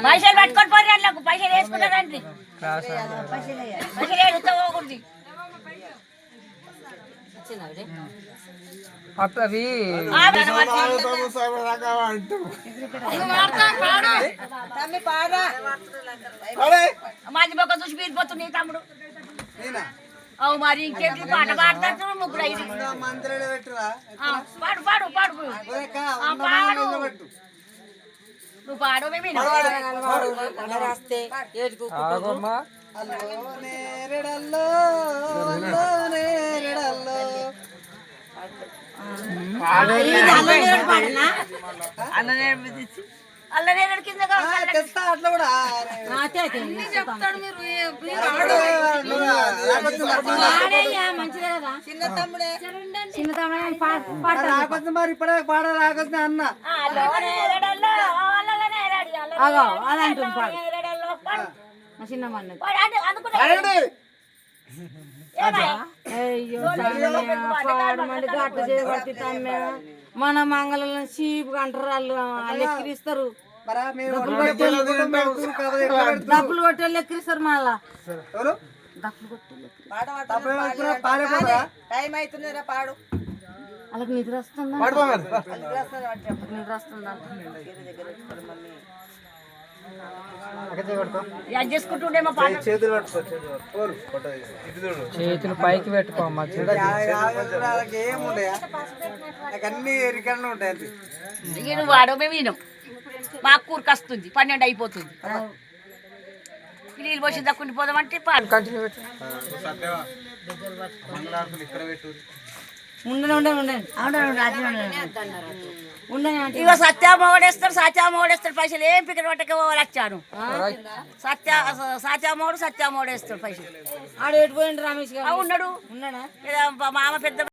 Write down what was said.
పైసలు పట్టుకొని పోయి అందులోకి పైసలు వేసుకుంటారండి పైసలు వేడుతా పోకూడదు అవి మాది మొక్క చూసి మీరిపోతుంది తమ్ముడు అవు మరి ఇంకేంటి పాట పాడతాడు ముగ్గురు ఐదు పాడు పాడు పాడు పాడు నువ్వు పాడు మేము అల్లనేడు కింద అట్లా కూడా చెప్తాడు మీరు మంచిదే కదా చిన్న తమ్ముడే రాకొద్దు మరి ఇప్పుడే పాడ రాకొద్దు అన్న అదంటుంది చిన్న మన్న పాడమండి గట్ట చేయబట్టి తమ్మే మన మంగళం చీపు అంటారు వాళ్ళు ఎక్కిరిస్తారు డబ్బులు కొట్టి ఎక్కిరిస్తారు మళ్ళా టైం అవుతుంది పాడు వాళ్ళకి నిద్ర వస్తుందా నిద్ర వస్తుందా చేసుకుంటుండేమో చేతులు పైకి పెట్టుకోమ్మా అన్ని ఎరికలు ఉంటాయి నువ్వు వాడో మేము వినం మాకు కూరకు వస్తుంది 12 అయిపోతుంది నీళ్ళు పోసి దక్కుండి పోదామంటే పాలు కంటిన్యూ పెట్టు ఇక సత్యామ ఓడేస్తాడు పైసలు ఏం పిక్కర పట్టక వచ్చాను సత్యామోడు వేస్తాడు పైసలు ఆడ ఎటు పోయిండు రమేష్ గారు ఉన్నాడు మామ పెద్ద